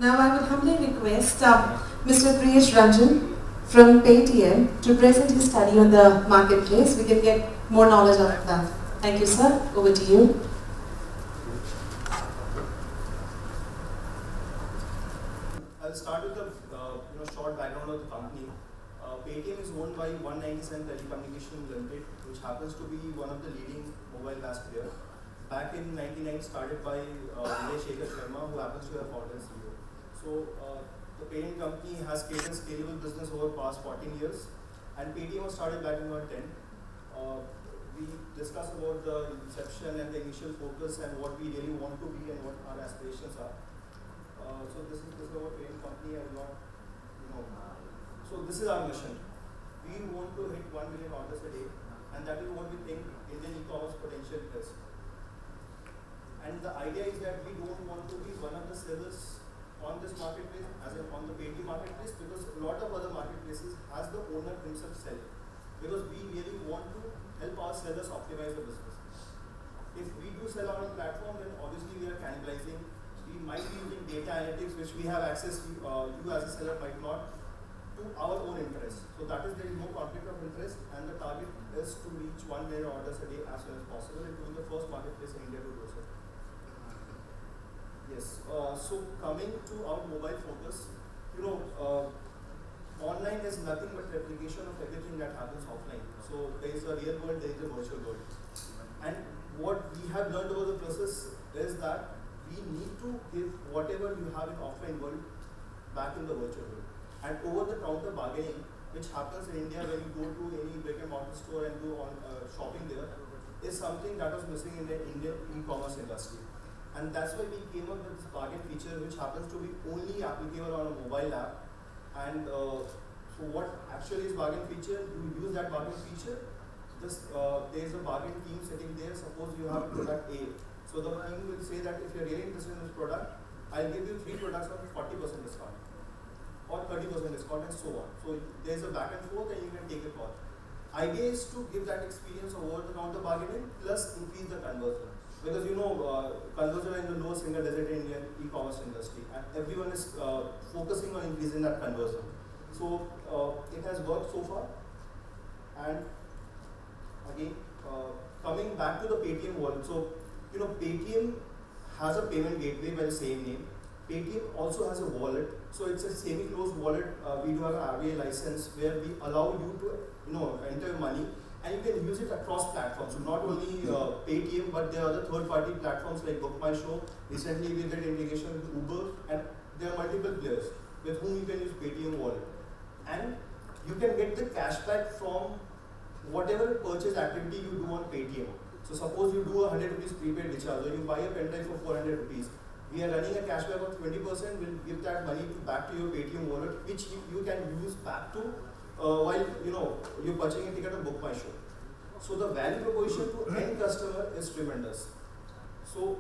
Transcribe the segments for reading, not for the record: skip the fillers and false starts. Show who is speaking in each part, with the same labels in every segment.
Speaker 1: Now I would humbly request Mr. Priyesh Ranjan from Paytm to present his study on the marketplace. We can get more knowledge out of that. Thank you, sir. Over to you.
Speaker 2: I'll start with a short background of the company. Paytm is owned by 197 Telecommunication Limited, which happens to be one of the leading mobile VAS players. Back in 1999, started by Vijay Shekhar Sharma, who happens to be a founder and CEO. So the parent company has scaled and scalable business over the past 14 years, and Paytm was started back in 2010. We discussed about the inception and the initial focus and what we really want to be and what our aspirations are. So this is our parent company. So this is our mission. We want to hit 1 million orders a day, and that is what we think Indian e-commerce potential is. And the idea is that we don't want to be one of the sellers on this marketplace, as in on the Paytm marketplace, because a lot of other marketplaces has the owner himself sell. Because we really want to help our sellers optimize the business. If we do sell on a platform, then obviously we are cannibalizing. We might be using data analytics, which we have access to, you as a seller might not, to our own interest. So that is, there is no conflict of interest, and the target is to reach 1 million orders a day as soon as possible, and to be the first marketplace in India to do so. Yes, so coming to our mobile focus, online is nothing but replication of everything that happens offline. So there is a real world, there is a virtual world. And what we have learned over the process is that we need to give whatever you have in offline world back in the virtual world. And over-the-counter bargaining, which happens in India when you go to any brick and mortar store and do on shopping there, is something that was missing in the Indian e-commerce industry. And that's why we came up with this bargain feature, which happens to be only applicable on a mobile app. And so what actually is bargain feature? You use that bargain feature. There is a bargain team sitting there. Suppose you have product A. So the team will say that if you're really interested in this product, I'll give you 3 products on 40% discount or 30% discount and so on. So there's a back and forth and you can take a call. Idea is to give that experience of over-the-counter bargaining plus increase the conversion. Because conversion is the lowest single digit in Indian e-commerce industry, and everyone is focusing on increasing that conversion. So it has worked so far. And again, coming back to the Paytm world, so Paytm has a payment gateway by the same name. Paytm also has a wallet, so it's a semi-closed wallet. We do have an RBI license where we allow you to enter money. And you can use it across platforms. So not only Paytm, but there are other third-party platforms like BookMyShow. Recently, we did integration with Uber, and there are multiple players with whom you can use Paytm wallet. And you can get the cashback from whatever purchase activity you do on Paytm. So suppose you do a 100 rupees prepaid recharge, or you buy a pen drive for 400 rupees. We are running a cashback of 20%. We'll give that money back to your Paytm wallet, which you can use back to while you're purchasing a ticket on BookMyShow. So the value proposition to end customer is tremendous. So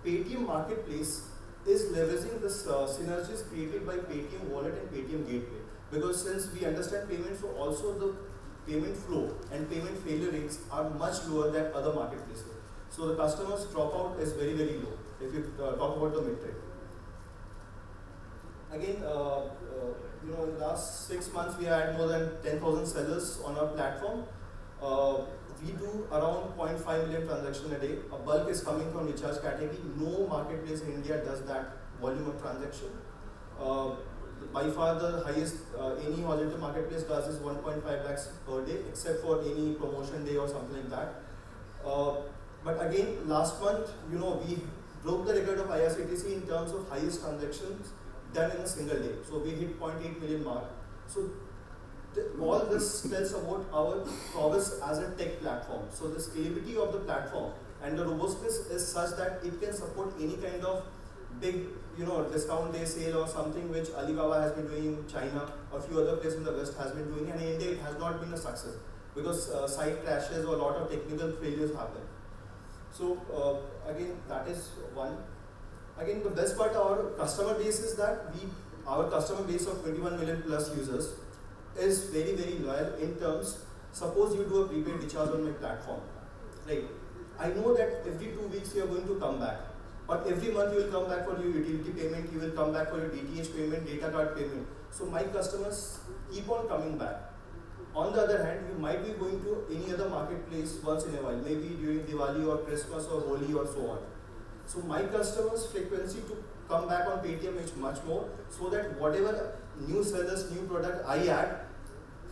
Speaker 2: Paytm Marketplace is leveraging the synergies created by Paytm Wallet and Paytm Gateway. Because since we understand payment, so also the payment flow and payment failure rates are much lower than other marketplaces. So the customer's dropout is very, very low if you talk about the metric. Again, in the last 6 months, we had more than 10,000 sellers on our platform. We do around 0.5 million transactions a day. A bulk is coming from recharge category. No marketplace in India does that volume of transaction. By far, the highest any horizontal marketplace does is 1.5 lakhs per day, except for any promotion day or something like that. But again, last month, we broke the record of IRCTC in terms of highest transactions done in a single day. So we hit 0.8 million mark. So all this tells about our prowess as a tech platform. So the scalability of the platform and the robustness is such that it can support any kind of big, discount day sale or something which Alibaba has been doing in China, or a few other places in the West has been doing, and in India it has not been a success because site crashes or a lot of technical failures happen. So again, that is one. Again, the best part of our customer base is that our customer base of 21 million plus users is very, very loyal in terms, suppose you do a prepaid recharge on my platform, right? I know that every 2 weeks you are going to come back. But every month you will come back for your utility payment, you will come back for your DTH payment, data card payment. So my customers keep on coming back. On the other hand, you might be going to any other marketplace once in a while, maybe during Diwali or Christmas or Holi or so on. So my customers' frequency to come back on Paytm is much more, so that whatever new sellers, new product I add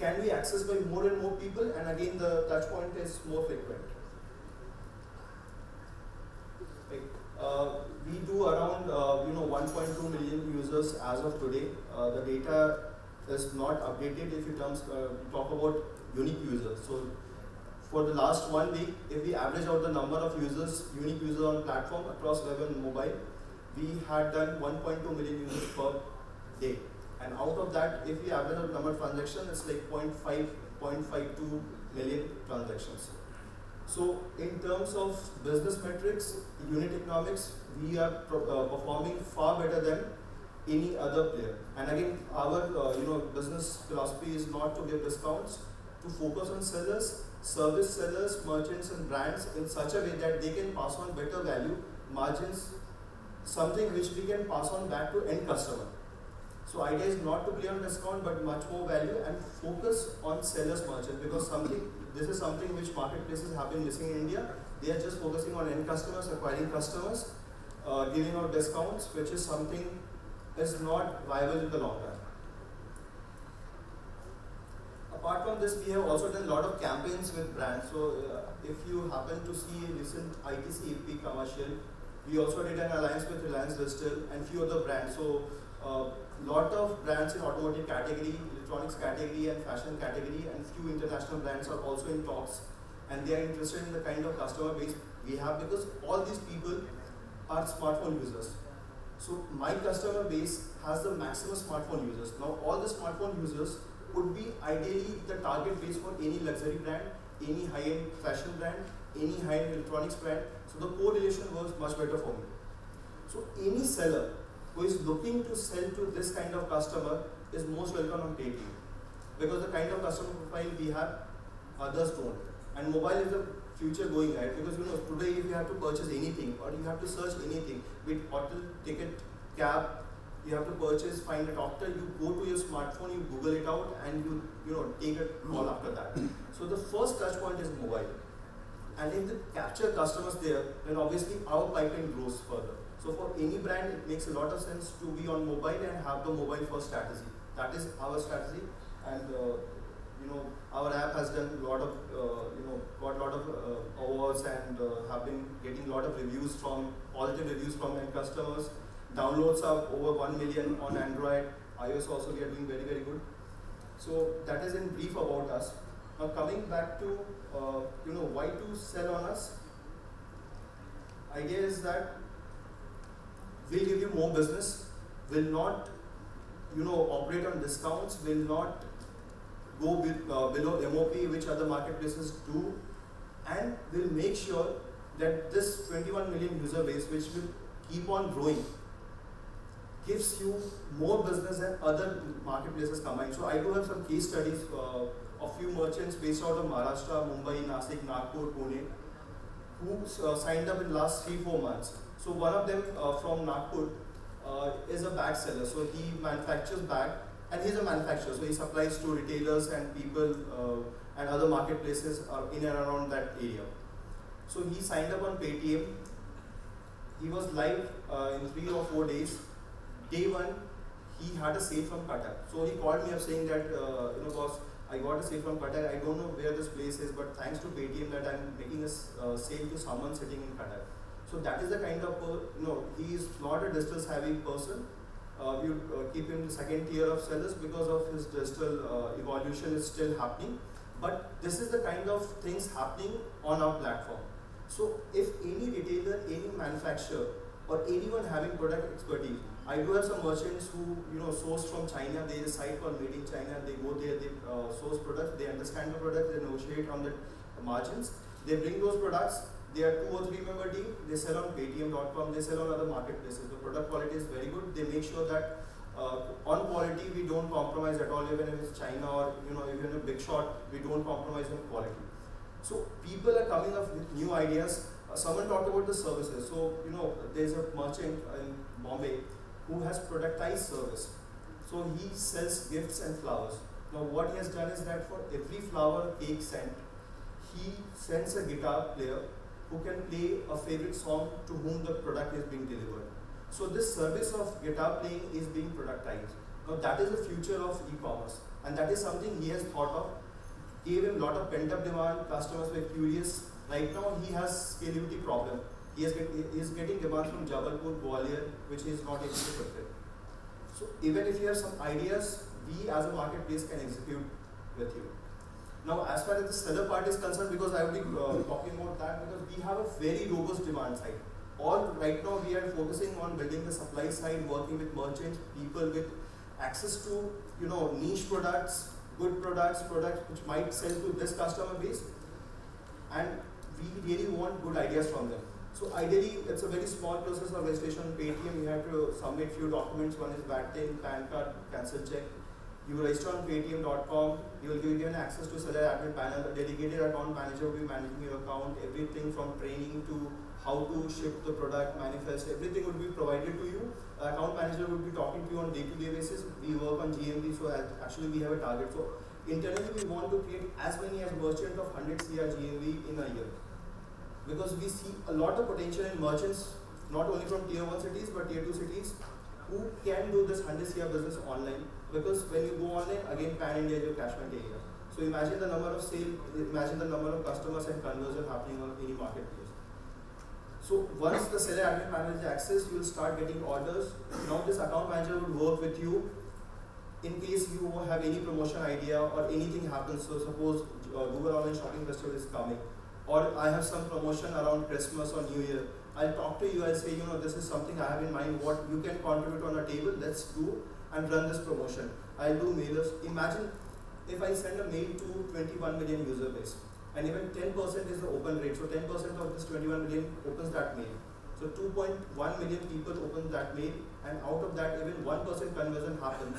Speaker 2: can be accessed by more and more people, and again the touch point is more frequent. We do around 1.2 million users as of today. The data is not updated if you talk about unique users. So for the last 1 week, if we average out the number of users, unique users on platform across web and mobile, we had done 1.2 million users per day. And out of that, if we average out the number of transactions, it's like 0.52 million transactions. So in terms of business metrics, unit economics, we are performing far better than any other player. And again, our business philosophy is not to give discounts, to focus on sellers, service sellers, merchants and brands in such a way that they can pass on better value, margins, something which we can pass on back to end customer. So idea is not to play on discount, but much more value and focus on sellers, merchants, because this is something which marketplaces have been missing in India. They are just focusing on end customers, acquiring customers, giving out discounts, which is something is not viable in the long run. Apart from this, we have also done a lot of campaigns with brands. So if you happen to see recent ITC EP commercial, we also did an alliance with Reliance Digital and few other brands. So lot of brands in automotive category, electronics category and fashion category, and few international brands are also in talks, and they are interested in the kind of customer base we have, because all these people are smartphone users. So my customer base has the maximum smartphone users. Now all the smartphone users would be ideally the target base for any luxury brand, any high-end fashion brand, any high-end electronics brand. So the correlation works much better for me. So any seller who is looking to sell to this kind of customer is most welcome on Paytm, because the kind of customer profile we have, others don't. And mobile is the future going ahead, because today if you have to purchase anything or you have to search anything, with hotel, ticket, cab, you have to purchase, find a doctor, you go to your smartphone, you Google it out, and you take a call after that. So the first touch point is mobile. And if they capture customers there, then obviously our pipeline grows further. So for any brand, it makes a lot of sense to be on mobile and have the mobile first strategy. That is our strategy, and our app has done a lot of got a lot of awards and have been getting a lot of reviews from positive reviews from end customers. Downloads are over 1 million on Android. iOS also we are doing very, very good. So that is in brief about us. Now coming back to why to sell on us. Idea is that we'll give you more business, will not operate on discounts, will not go below MOP which other marketplaces do, and will make sure that this 21 million user base, which will keep on growing, gives you more business than other marketplaces combined. So I do have some case studies of few merchants based out of Maharashtra, Mumbai, Nasik, Nagpur, Pune, who signed up in last 3-4 months. So one of them from Nagpur is a bag seller. So he manufactures bag, and he's a manufacturer. So he supplies to retailers and people and other marketplaces in and around that area. So he signed up on Paytm. He was live in 3 or 4 days. Day 1, he had a sale from Qatar. So he called me up saying that, boss, I got a sale from Qatar. I don't know where this place is, but thanks to Paytm that I'm making a sale to someone sitting in Qatar. So that is the kind of, he is not a digital savvy person. We keep him in the second tier of sellers because of his digital evolution is still happening. But this is the kind of things happening on our platform. So if any retailer, any manufacturer, or anyone having product expertise, I do have some merchants who source from China. There is a site called Made in China. They go there, they source products, they understand the product, they negotiate on the margins. They bring those products. They are 2 or 3 member team. They sell on Paytm.com. They sell on other marketplaces. The product quality is very good. They make sure that on quality we don't compromise at all. Even if it's China or even a Big Shot, we don't compromise on quality. So people are coming up with new ideas. Someone talked about the services. So, there's a merchant in Bombay who has productized service. So he sells gifts and flowers. Now what he has done is that for every flower cake sent, he sends a guitar player who can play a favorite song to whom the product is being delivered. So this service of guitar playing is being productized. Now that is the future of e-commerce, and that is something he has thought of. Gave him a lot of pent-up demand. Customers were curious. Right now he has scalability problem. He is getting demand from Jabalpur, Gwalior, which he is not able to fulfill. So even if you have some ideas, we as a marketplace can execute with you. Now, as far as the seller part is concerned, because I will be talking about that, because we have a very robust demand side. Right now we are focusing on building the supply side, working with merchants, people with access to niche products, good products which might sell to this customer base, and we really want good ideas from them. So ideally, it's a very small process of registration on Paytm. You have to submit few documents. One is VAT, PAN card, cancel check. You register on Paytm.com. You will be given access to seller admin panel. A dedicated account manager will be managing your account. Everything from training to how to ship the product, manifest, everything will be provided to you. Account manager will be talking to you on day-to-day basis. We work on GMV, so actually we have a target. So internally, we want to create as many as merchant of 100 CR GMV in a year. Because we see a lot of potential in merchants, not only from tier 1 cities, but tier 2 cities, who can do this 100 CR business online. Because when you go online, again, pan-India is your catchment area. So imagine the number of sales, imagine the number of customers and conversion happening on any marketplace. So once the seller admin panel is accessed, you will start getting orders. Now this account manager will work with you in case you have any promotion idea or anything happens. So suppose Google Online Shopping Festival is coming, or I have some promotion around Christmas or New Year. I'll talk to you, I'll say, this is something I have in mind, what you can contribute on a table, let's do and run this promotion. I'll do mailers. Imagine if I send a mail to 21 million user base, and even 10% is the open rate. So 10% of this 21 million opens that mail. So 2.1 million people open that mail, and out of that, even 1% conversion happens.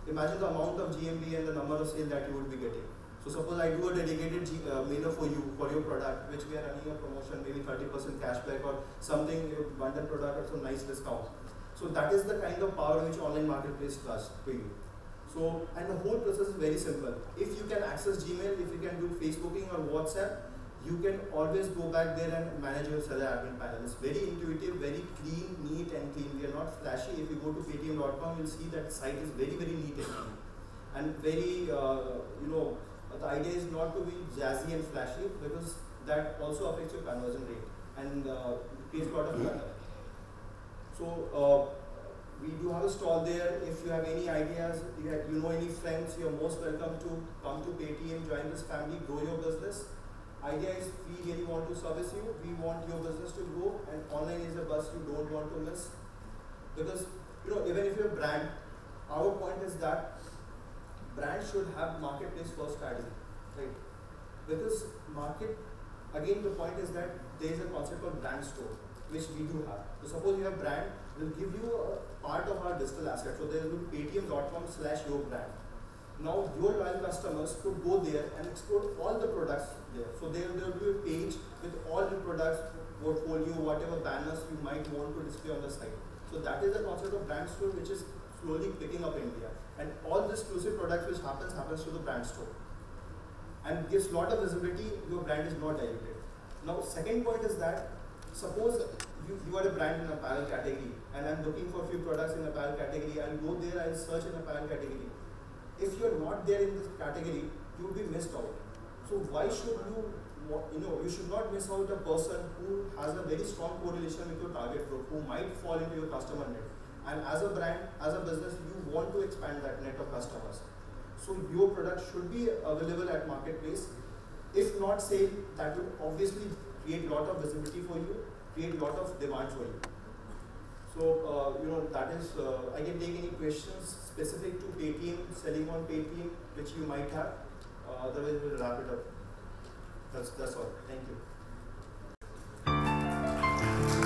Speaker 2: Imagine the amount of GMV and the number of sales that you would be getting. So suppose I do a dedicated mailer for you, for your product, which we are running a promotion, maybe 30% cashback or something, bundle product or some nice discount. So that is the kind of power which online marketplace does for you. So, and the whole process is very simple. If you can access Gmail, if you can do Facebooking or WhatsApp, you can always go back there and manage your seller admin panel. It's very intuitive, very clean, neat and clean. We are not flashy. If you go to Paytm.com, you'll see that site is very, very neat and clean. And very, the idea is not to be jazzy and flashy, because that also affects your conversion rate and creates a lot of clutter. So we do have a stall there. If you have any ideas, you know any friends, you are most welcome to come to Paytm, join this family, grow your business. Idea is we really want to service you. We want your business to grow, and online is a bus you don't want to miss. Because even if you're a brand, our point is that brands should have marketplace first strategy, right? Because again the point is that there is a concept called brand store, which we do have. So suppose you have brand, we'll give you a part of our digital asset. So there will be paytm.com/yourbrand. Now your loyal customers could go there and explore all the products there. So there will be a page with all the products, portfolio, whatever banners you might want to display on the site. So that is the concept of brand store, which is slowly picking up in India. And all the exclusive products which happens to the brand store. And gives lot of visibility, your brand is not diluted. Now second point is that, suppose you are a brand in apparel category, and I'm looking for a few products in apparel category, I'll go there, I'll search in apparel category. If you're not there in this category, you will be missed out. So why should you should not miss out a person who has a very strong correlation with your target group, who might fall into your customer net. And as a brand, as a business, you want to expand that net of customers. So your product should be available at marketplace. If not sale, that will obviously create a lot of visibility for you, create a lot of demand for you. So that is, I can take any questions specific to Paytm, selling on Paytm, which you might have. Otherwise, we'll wrap it up. That's all. Thank you.